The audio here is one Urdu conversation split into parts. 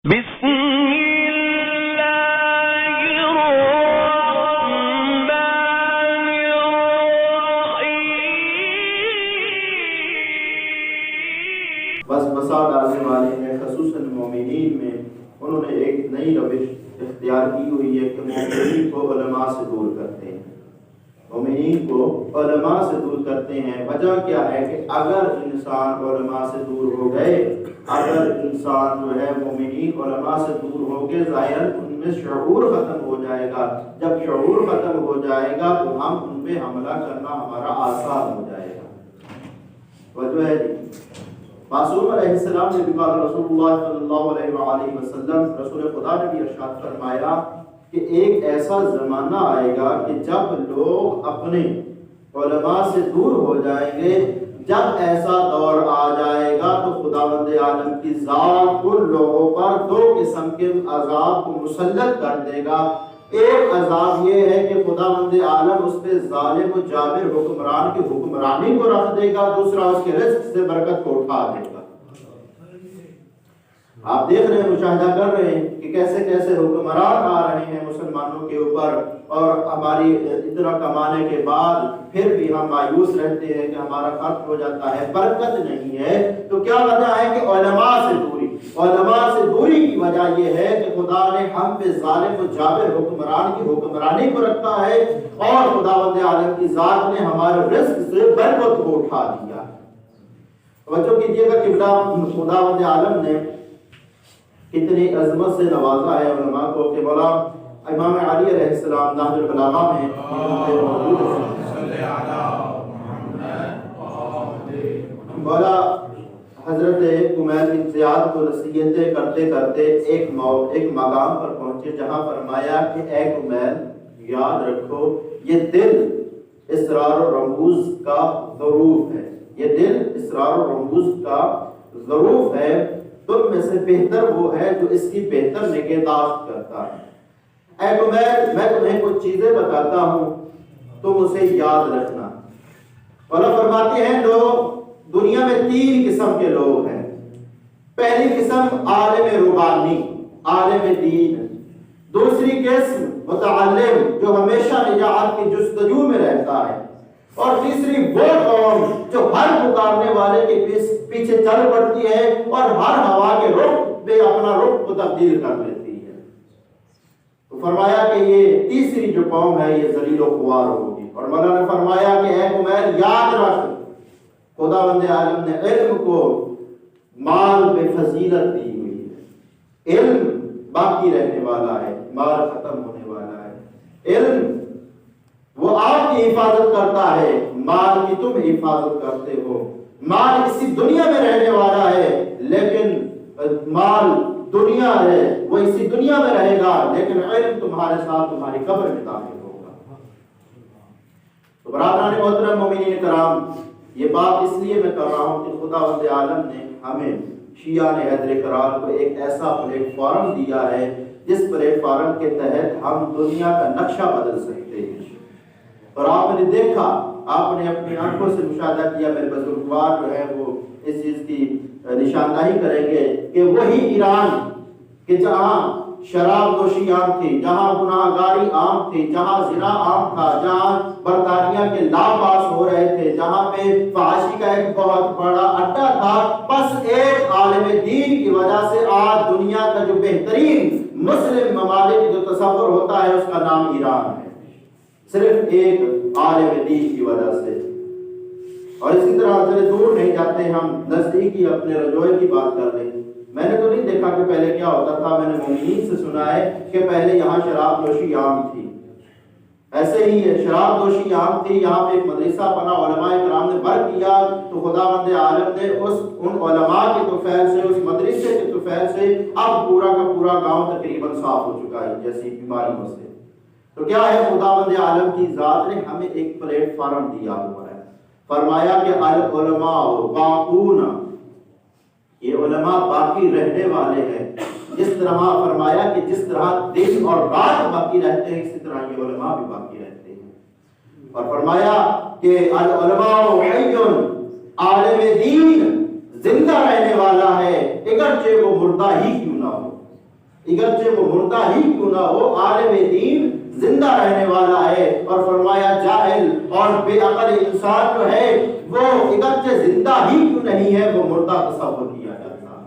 بسم اللہ الرحمن الرحیم۔ بس بسا ڈالنے والے ہیں، خصوصاً مومنین میں انہوں نے ایک نئی روش اختیار کی ہوئی ہے کہ مومنین کو علماء سے دور کرتے ہیں، مومنین کو علماء سے دور کرتے ہیں۔ وجہ کیا ہے کہ اگر انسان علماء سے دور ہو گئے، اگر انسان جو ہے مومنین علماء سے دور ہو گئے، ظاہراً ان میں شعور ختم ہو جائے گا۔ جب شعور ختم ہو جائے گا تو ہم ان پہ حملہ کرنا ہمارا آسان ہو جائے گا۔ وجہ ہے معصوم علیہ السلام نے بھی کہا، رسول اللہ صلی اللہ علیہ وآلہ وسلم، رسول خدا نے بھی ارشاد فرمایا کہ ایک ایسا زمانہ آئے گا کہ جب لوگ اپنے علماء سے دور ہو جائیں گے، جب ایسا دور آ جائے گا تو خداوند عالم کی ذات ان لوگوں پر دو قسم کے عذاب کو مسلط کر دے گا۔ ایک عذاب یہ ہے کہ خداوند عالم اس پہ ظالم و جابر حکمران کی حکمرانی کو رکھ دے گا، دوسرا اس کے رزق سے برکت کو اٹھا دے گا۔ آپ دیکھ رہے ہیں، مشاہدہ کر رہے ہیں کہ کیسے کیسے حکمران آ رہے ہیں مسلمانوں کے اوپر، اور ہماری اتنا کمانے کے بعد پھر بھی ہم مایوس رہتے ہیں کہ ہمارا خرچ ہو جاتا ہے، برکت نہیں ہے۔ تو کیا وجہ ہے کہ علماء سے دوری، علماء سے دوری کی وجہ یہ ہے کہ خدا نے ہم پہ ظالم و جابر حکمران کی حکمرانی کو رکھا ہے، اور خداوند عالم کی ذات نے ہمارے رزق سے برکت کو اٹھا دیا۔ توجہ کیجئے گا کہ خداوند عالم نے کتنی عظمت سے نوازا ہے علماء کو کہ مولا امام علی علیہ السلام نہج البلاغہ میں مولا حضرت کمیل بن زیاد کو نصیحتیں کرتے کرتے ایک مقام پر پہنچے جہاں فرمایا کہ اے کمیل، یاد رکھو یہ دل اسرار و رموز کا ظروف ہے، یہ دل اسرار و رموز کا ظروف ہے، تم میں سے بہتر وہ ہے جو اس کی بہتر نگہداشت کرتا ہے۔ اے کمیل، میں تمہیں کچھ چیزیں بتاتا ہوں، تم اسے یاد رکھنا۔ مولا فرماتے ہیں لوگ دنیا میں تین قسم کے لوگ ہیں۔ پہلی قسم عالم ربانی، عالم دین، دوسری قسم متعلم جو ہمیشہ نجات کی جستجو میں رہتا ہے، اور تیسری وہ قوم جو ہر پکارنے والے کے پیچھے چل پڑتی ہے اور ہر ہوا کے رخ پہ اپنا رخ کو تبدیل کر لیتی ہے۔ تو فرمایا کہ یہ تیسری جو قوم ہے یہ ذلیل و خوار ہوگی، اور مولا نے فرمایا کہ اے کمیل یاد رکھ، خداوند عالم نے علم کو مال پہ فضیلت دی ہوئی ہے۔ علم باقی رہنے والا ہے، مال ختم ہونے والا ہے۔ علم وہ آپ کی حفاظت کرتا ہے، مال کی تم حفاظت کرتے ہو۔ مال اسی دنیا میں رہنے والا ہے، لیکن مال دنیا ہے، وہ اسی دنیا میں رہے گا، لیکن علم تمہارے ساتھ تمہاری قبر میں داخل ہوگا۔ تو برادران محترم مومنین کرام، یہ بات اس لیے میں کر رہا ہوں کہ خداوند عالم نے ہمیں شیعان حیدر کرار کو ایک ایسا پلیٹ فارم دیا ہے جس پلیٹ فارم کے تحت ہم دنیا کا نقشہ بدل سکتے ہیں۔ اور آپ نے دیکھا، آپ نے اپنی آنکھوں سے مشاہدہ کیا، میرے بزرگوار جو ہے وہ اس چیز کی نشاندہی کریں گے کہ وہی ایران کہ جہاں شراب نوشی عام تھی، جہاں گناہ گاری عام تھی، جہاں زنا عام تھا، جہاں برطانیہ کے لاباس ہو رہے تھے، جہاں پہ فحاشی کا ایک بہت بڑا اڈا تھا، بس ایک عالم دین کی وجہ سے آج دنیا کا جو بہترین مسلم ممالک جو تصور ہوتا ہے اس کا نام ایران ہے، صرف ایک عالم دین کی وجہ سے۔ اور اسی طرح چلے دور نہیں جاتے، ہم نزدیکی اپنے رجوع کی بات کر لیں۔ میں نے تو نہیں دیکھا کہ پہلے کیا ہوتا تھا، میں نے مومنین سے سنا ہے کہ پہلے یہاں شراب نوشی عام تھی، ایسے ہی ہے، شراب نوشی عام تھی، یہاں پہ ایک مدرسہ بنا، علماء کرام نے بر کیا، تو خداوند عالم نے ان علماء کے طفیل سے، اس مدرسے کے طفیل سے اب پورا کا پورا گاؤں تقریباً صاف ہو چکا ہے جیسی بیماریوں سے۔ تو کیا ہے، خداوند عالم کی ذات نے ہمیں ایک پلیٹ فارم دیا ہوا ہے۔ فرمایا کہ العلماء باقون، یہ علماء باقی رہنے والے ہیں۔ جس طرح فرمایا کہ جس طرح دن اور رات باقی رہتے ہیں، اسی طرح یہ علماء بھی باقی رہتے ہیں۔ اور فرمایا کہ العلماء حی، عالم دین زندہ رہنے والا ہے، اگرچہ وہ مردہ ہی کیوں نہ ہو۔ اگرچہ وہ مردہ ہی کیوں نہ ہو، عالم دین زندہ رہنے والا ہے۔ اور فرمایا جاہل اور بے عقل انسان جو ہے وہ اگرچہ زندہ ہی کیوں نہیں ہے، وہ مردہ تصور کیا جاتا ہے۔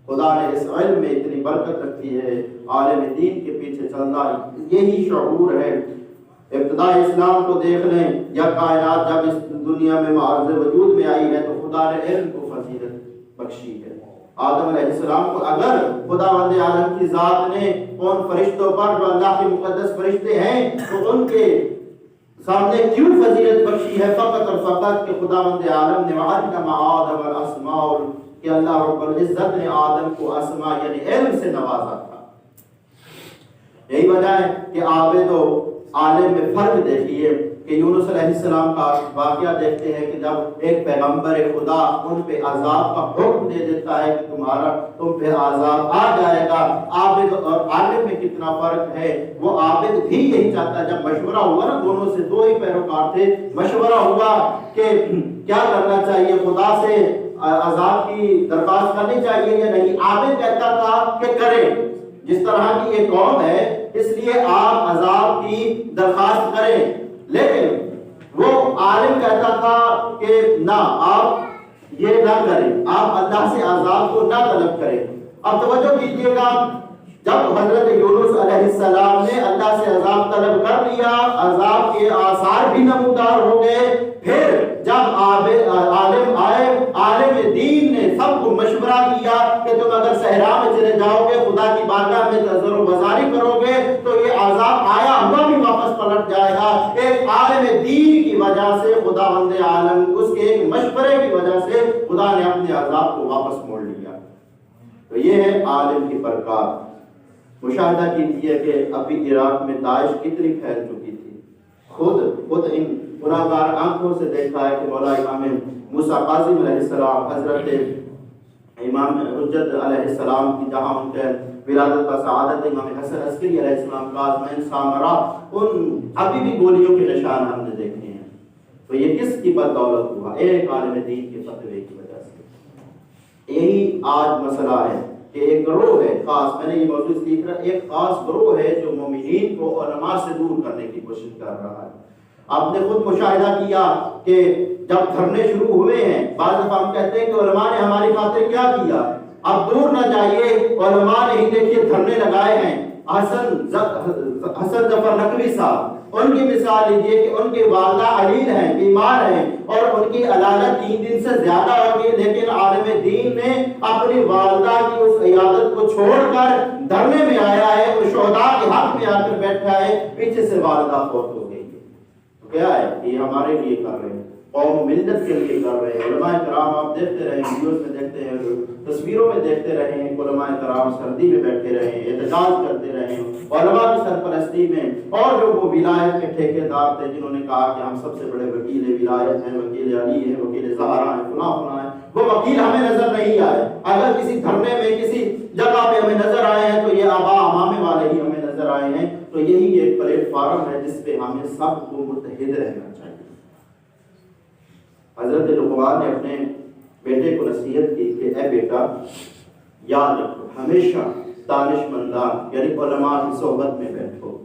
خدا نے اس علم میں اتنی برکت رکھی ہے، عالم دین کے پیچھے چلنا یہی شعور ہے۔ ابتدائی اسلام کو دیکھ لیں، یا کائنات جب اس دنیا میں معرض وجود میں آئی ہے تو خدا نے علم کو فضیلت بخشی ہے۔ آدم علیہ السلام کو اگر خداوند عالم کی ذات نے ان فرشتوں پر جو اللہ کے مقدس فرشتے ہیں تو ان کے سامنے کیوں فضیلت بخشی ہے؟ فقط اور فقط کہ خداوند عالم نے وعلم آدم الاسماء، کہ اللہ رب العزت نے آدم کو اسماء یعنی علم سے نوازا تھا۔ یہی وجہ ہے کہ عابد و عالم میں فرق دیکھیے کہ یونس علیہ السلام کا واقعہ دیکھتے ہیں کہ جب ایک پیغمبر خدا ان پہ عذاب کا حکم دے دیتا ہے کہ تم پہ عذاب آ جائے گا، عابد اور عالم میں کتنا فرق ہے۔ وہ عابد بھی یہی چاہتا ہے، جب مشورہ ہوا نا دونوں سے، دو ہی پیروکار تھے، مشورہ ہوا کہ کیا کرنا چاہیے، خدا سے عذاب کی درخواست کرنی چاہیے یا نہیں، عابد کہتا تھا کہ کریں، جس طرح کی یہ قوم ہے اس لیے آپ عذاب کی درخواست کریں، لیکن وہ عالم کہتا تھا کہ نہ، آپ یہ نہ کریں، آپ اللہ سے عذاب کو نہ طلب کریں۔ اب توجہ کیجئے گا، جب حضرت یونس علیہ السلام نے اللہ سے عذاب طلب کر لیا، عذاب کے آثار بھی نمودار ہو گئے، پھر جب عالم آئے، عالم دین نے سب کو مشورہ کیا کہ تم اگر صحرا میں چلے جاؤ گے، خدا کی بارگاہ میں نظر و بازاری کرو گے تو یہ عذاب آیا ہوا بھی واپس پلٹ جائے گا۔ ایک عالم دین کی وجہ سے خداوند عالم، اس کے ایک مشورے کی وجہ سے خدا نے اپنے عذاب کو واپس موڑ لیا۔ تو یہ ہے عالم کی برکات۔ مشاہدہ کیجیے کہ ابھی عراق میں داعش کتنی پھیل چکی تھی، خود ان گناہگار آنکھوں سے دیکھا ہے کہ مولا امام موسیٰ کاظم علیہ السلام، حضرت امام حجت علیہ السلام کی جہاں ان کے ولادت و سعادت، امام حسن عسکری علیہ السلام، قاسمین سامرا، ان ابھی بھی گولیوں کے نشان ہم نے دیکھے ہیں۔ تو یہ کس کی بدولت ہوا؟ ایک عالم دین کے فتوے کی وجہ سے۔ یہی آج مسئلہ ہے کہ ایک گروہ ہے خاص، میں نے یہ موضوع اس لیے لکھ رہا، ایک خاص گروہ ہے جو مومنین کو علماء سے دور کرنے کی کوشش کر رہا ہے۔ آپ نے خود مشاہدہ کیا کہ جب دھرنے شروع ہوئے ہیں، بعض دفعہ ہم کہتے ہیں کہ علماء نے ہماری خاطر کیا کیا، اب دور نہ جائیے، علماء نے ہی دیکھیے دھرنے لگائے ہیں۔ حسن ظفر نقوی صاحب، ان کی مثال لیجئے کہ ان کی والدہ علیل ہیں، بیمار ہیں، اور ان کی علالت 3 دن سے زیادہ ہو گئی، لیکن عالم دین نے اپنی والدہ کی اس عیادت کو چھوڑ کر دھرنے میں آیا ہے اور شہداء کے حق میں آ کر بیٹھا ہے، پیچھے سے والدہ فوت ہو گئی ہے۔ تو کیا ہے یہ ہمارے لیے کر رہے ہیں، قوم ملت کے لیے کر رہے ہیں۔ علماء کرام آپ دیکھتے رہے ہیں، ویڈیوز میں دیکھتے ہیں، تصویروں میں دیکھتے رہے ہیں، علماء کرام سردی میں بیٹھے رہے ہیں، احتجاج کرتے رہے ہیں علماء کی سرپرستی میں، اور جو وہ ولایت کے ٹھیکیدار تھے جنہوں نے کہا کہ ہم سب سے بڑے وکیل ولایت ہیں، وکیل علی ہیں، وکیل زہرا ہیں، فلاں فلاں ہیں، وہ وکیل ہمیں نظر نہیں آئے۔ اگر کسی دھرنے میں کسی جگہ پہ ہمیں نظر آئے ہیں تو یہ آبا امامے والے ہی ہمیں نظر آئے ہیں۔ تو یہی ایک پلیٹ فارم ہے جس پہ ہمیں سب کو متحد رہنا چاہیے۔ حضرت لقمان نے اپنے بیٹے کو نصیحت کی کہ اے بیٹا، یاد رکھو ہمیشہ دانش مندان یعنی علماء کی صحبت میں بیٹھو،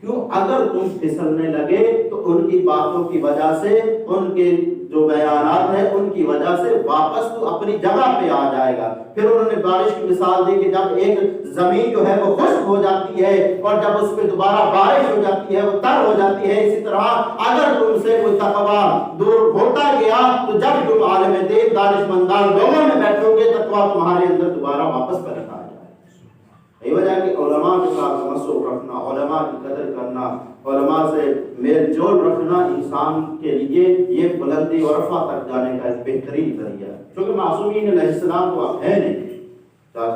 کیوں اگر تم پھسلنے لگے تو ان کی باتوں کی وجہ سے، ان کے جو بیانات ہیں ان کی وجہ سے واپس تو اپنی جگہ پہ آ جائے گا۔ پھر انہوں نے بارش کی مثال دی کہ جب ایک زمین جو ہے وہ خشک ہو جاتی ہے اور جب اس پہ دوبارہ بارش ہو جاتی ہے وہ تر ہو جاتی ہے، اسی طرح اگر تم سے کوئی تقویٰ دور ہوتا گیا تو جب تم عالم دین دانش مندان لوگوں میں بیٹھو گے تقویٰ تمہارے اندر دوبارہ واپس پلٹ آ جائے۔ یہ وجہ کہ علماء کے ساتھ تمسک رکھنا، علماء کی قدر کرنا، علماء سے میل جول رکھنا انسان کے لیے یہ بلندی اور رفع تک جانے کا ایک بہترین ذریعہ ہے۔ چونکہ معصومین علیہ السلام تو اب ہے نہیں،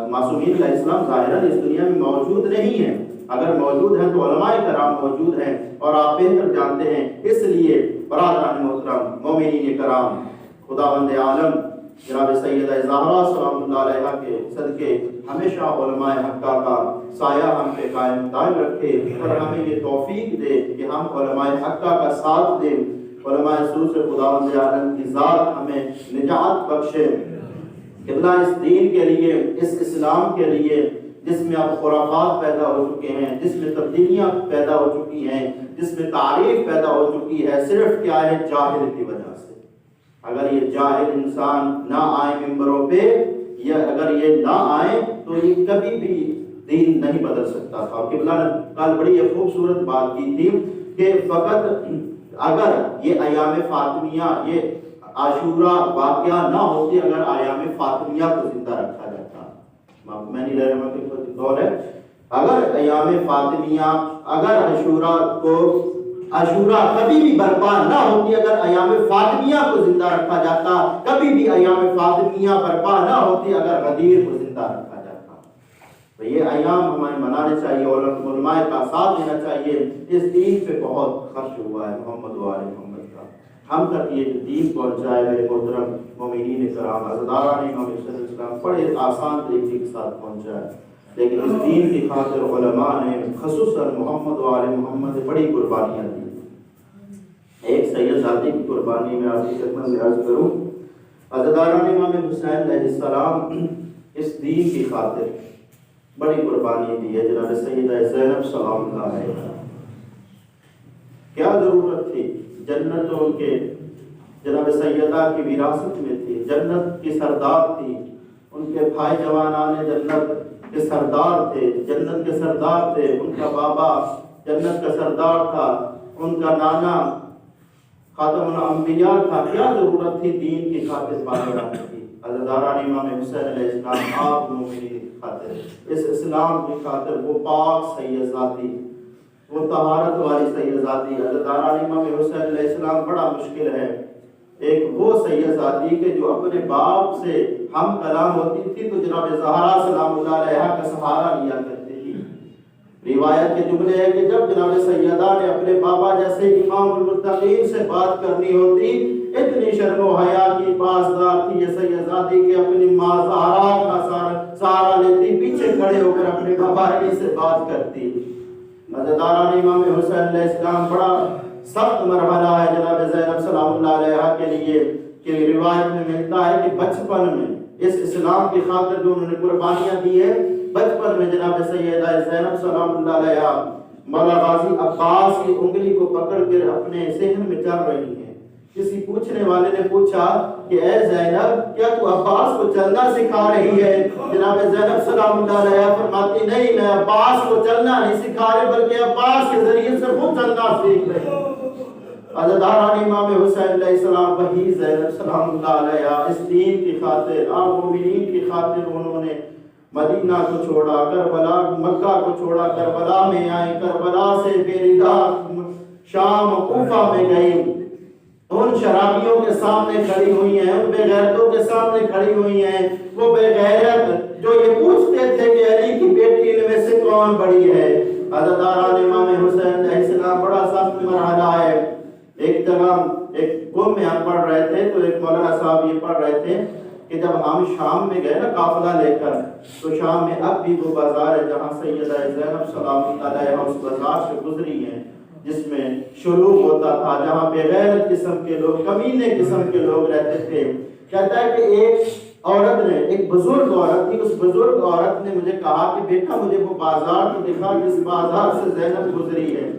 معصومین علیہ السلام ظاہراً اس دنیا میں موجود نہیں ہیں، اگر موجود ہیں تو علماء کرام موجود ہیں اور آپ بہتر جانتے ہیں۔ اس لیے برادران محترم، مومنین کرام، خداوند عالم جناب سیدہ زہرا سلام اللہ علیہ کے صدقے ہمیشہ علماء حقہ کا سایہ ہم پہ قائم دائم رکھے اور ہمیں یہ توفیق دے کہ ہم علماء حقہ کا ساتھ دیں، علماء سوء سے خداوند عالم کی ذات ہمیں نجات بخشے۔ قبلہ اس دین کے لیے، اس اسلام کے لیے جس میں اب خرافات پیدا ہو چکے ہیں، جس میں تبدیلیاں پیدا ہو چکی ہیں، جس میں تعریف پیدا ہو چکی ہے، صرف کیا ہے؟ جاہل کی وجہ سے۔ اگر یہ جاہل انسان نہ آئے ممبروں پہ، یا اگر یہ نہ آئے تو یہ کبھی بھی دین نہیں بدل سکتا تھا۔ قبلہ نے کل بڑی ایک خوبصورت بات کی تھی کہ فقط اگر یہ ایام فاطمیہ، یہ عاشورہ واقعہ نہ ہوتی، اگر ایام فاطمیہ کو زندہ رکھا جاتا، میں نہیں لے رہا کہ دور ہے، اگر ایام فاطمیہ، اگر عاشورہ کبھی بھی برپا نہ ہوتی، اگر ایام فاطمیہ کو زندہ رکھا جاتا، کبھی بھی ایام فاطمیہ برپا نہ ہوتی اگر غدیر کو زندہ رکھا جاتا۔ تو یہ ایام ہمیں منانے چاہیے اور علماء کا ساتھ دینا چاہیے۔ اس دین پہ بہت خرچ ہوا ہے محمد و آل محمد کا، ہم تک یہ دین پہنچائے میرے محترم مومنین کرام، عزاداران امام صلی اللہ علیہ وسلم بڑے آسان طریقے کے ساتھ پہنچائے، لیکن اس دین کی خاطر علماء نے خصوصاً محمد و آل محمد نے بڑی قربانیاں دی۔ ایک سید ذاتی کی قربانی میں آپ کی خدمت میں عرض کروں، عزاداران امام حسین علیہ السلام اس دین کی خاطر بڑی قربانی دی ہے۔ جناب سیدہ زینب سلام اللہ علیہا، کیا ضرورت تھی؟ جنت تو ان کے جناب سیدہ کی وراثت میں تھی، جنت کی سردار تھی، ان کے بھائی جوانان جنت کے سردار تھے، جنت کے سردار تھے، ان کا بابا جنت کا سردار تھا، ان کا نانا خاتم الانبیاء تھا۔ کیا ضرورت تھی دین کی خاطر باقی کی؟ عزاداران امام حسین علیہ السلام آپ مومنین کی خاطر، اس اسلام کی خاطر وہ پاک سید ذاتی، وہ طہارت والی سید ذاتی، عزاداران امام حسین علیہ السلام بڑا مشکل ہے۔ ایک وہ سید ذاتی کہ جو اپنے باپ سے ہم کلام ہوتی تھی تو جناب زہرا سلام اللہ علیہا کا سہارا لیا کرتی تھی۔ روایت کے جملے ہیں کہ جب جناب سیدہ نے اپنے بابا جیسے امام المتقین سے بات کرنی ہوتی، اتنی شرم و حیا کی پاسدار تھی یہ سید ذاتی کہ اپنی ماں زہرا کا سہارا لیتی، پیچھے کھڑے ہو کر اپنے بابا علی سے بات کرتی۔ عزاداران امام حسین علیہ السلام بڑا سخت مرحلہ ہے جناب زینب سلام اللہ علیہا کے لیے، کہ روایت میں ملتا ہے کہ بچپن میں اس اسلام کی خاطر جو انہوں نے قربانیاں دی ہے، بچپن میں جناب سیدہ زینب سلام اللہ علیہا مولا غازی عباس کی انگلی کو پکڑ کر اپنے صحن میں چل رہی ہیں۔ کسی پوچھنے والے نے پوچھا کہ اے زینب کیا تو عباس کو چلنا سکھا رہی ہے؟ جناب زینب سلام اللہ علیہا فرماتی نہیں، میں عباس کو چلنا نہیں سکھا رہی بلکہ عباس کے ذریعے سے خود چلنا سیکھ رہی ہوں۔ عزاداران امام حسین علیہ السلام وہی زینب سلام اللہ علیہا اس دین کی خاطر، آپ مومنین کی خاطر انہوں نے مدینہ کو چھوڑا، کربلا مکہ کو چھوڑا، کربلا میں آئے، کربلا سے بیریدا شام کوفہ میں گئی، ان شرابیوں کے سامنے کھڑی ہوئی ہیں، ان بے غیرتوں کے سامنے کھڑی ہوئی ہیں، وہ بے غیرت جو یہ پوچھتے تھے کہ علی کی بیٹی ان میں سے کون بڑی ہے۔ عزاداران امام حسین علیہ السلام بڑا سخت مرحلہ ہے۔ ایک جگہ ایک قوم میں ہم پڑھ رہے تھے تو ایک مولانا صاحب یہ پڑھ رہے تھے کہ جب ہم شام میں گئے نا قافلہ لے کر، تو شام میں اب بھی وہ بازار ہے جہاں سیدہ زینب سلام اللہ علیہا اس بازار سے گزری ہیں، جس میں شلوغ ہوتا تھا، جہاں بغیر قسم کے لوگ، کمینے قسم کے لوگ رہتے تھے۔ کہتا ہے کہ ایک عورت نے، ایک بزرگ عورت تھی، اس بزرگ عورت نے مجھے کہا کہ بیٹا مجھے وہ بازار تو دکھا جس بازار سے زینب گزری ہے۔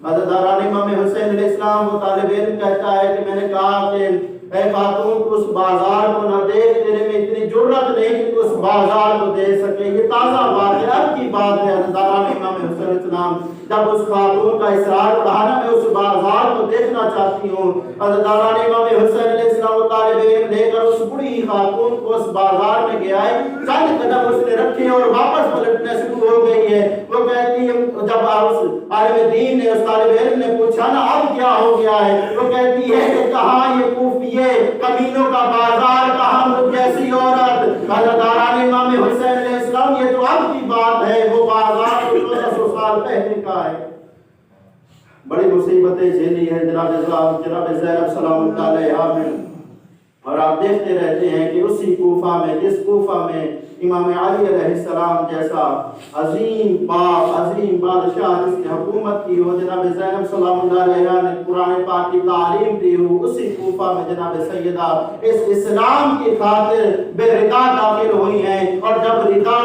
عزاداران امام حسین علیہ السلام وہ طالب علم کہتا ہے کہ میں نے کہا کہ اے خاتون تو اس بازار کو نہ دیکھ، تیرے میں اتنی جرت نہیں کہ تو اس بازار کو دیکھ سکے، یہ تازہ بات ہے، اب کی بات ہے۔ عزاداران امام حسین علیہ السلام جب اس خاتون کا اصرار بڑھانا میں اس بازار کو دیکھنا چاہتی ہوں، عزاداران امام حسین علیہ السلام وہ طالب علم لے کر اس بڑی خاتون کو اس بازار میں گیا ہے، چند قدم اس نے رکھے اور واپس پلٹنے شروع ہو گئی ہے۔ وہ کہتی ہے جب عالم دین نے، اس طالب علم نے پوچھا نا اب کیا ہو گیا ہے، وہ کہتی ہے کہ کہاں یہ کوفیے کمینوں کا بازار، کہاں مجھ جیسی عورت۔ عزاداران امام حسین علیہ السلام یہ تو اب کی بات ہے، وہ بازار 1400 سال پہلے کا ہے۔ بڑی مصیبتیں جھیلی ہیں جناب زینب سلام اللہ علیہا میں۔ اور آپ دیکھتے رہتے ہیں کہ اسی کوفہ میں، جس کوفہ میں امام علی علیہ السلام جیسا عظیم باپ، عظیم بادشاہ جس نے حکومت کی ہو، جناب زینب سلام اللہ علیہا نے قرآن پاک کی تعلیم دی ہو، اسی کوفہ میں جناب سیدہ اس اسلام کی خاطر بے ردا داخل ہوئی ہیں۔ اور جب ردا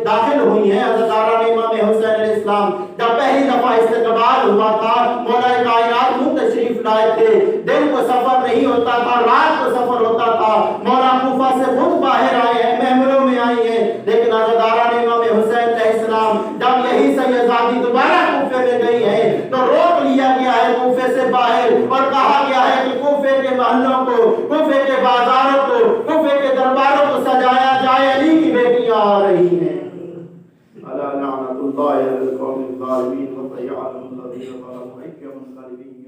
داخل ہوئی ہیں حضرت آرام امام حسین علیہ السلام، جب پہلی دفعہ استقبال ہوا تھا، مولا کائنات منہ تشریف لائے تھے، دن کو سفر نہیں ہوتا تھا، رات کو سفر ہوتا تھا، مولا کوفہ سے خود باہر آئے ہیں، محملوں میں آئی ہیں، لیکن حضرت آرام امام حسین علیہ السلام جب یہی سیدزادی دوبارہ کوفے میں گئی ہیں تو روک لیا گیا ہے کوفے سے باہر، اور کہا گیا ہے کہ کوفے کے محلوں کو، کوفے کے بازاروں کو، کوفے کے درباروں کو سجایا جائے، علی کی بیٹیاں آ رہی ہیں۔ الا لعنت اللہ علی القوم الظالمین وسيعلم الذين ظلموا أي منقلب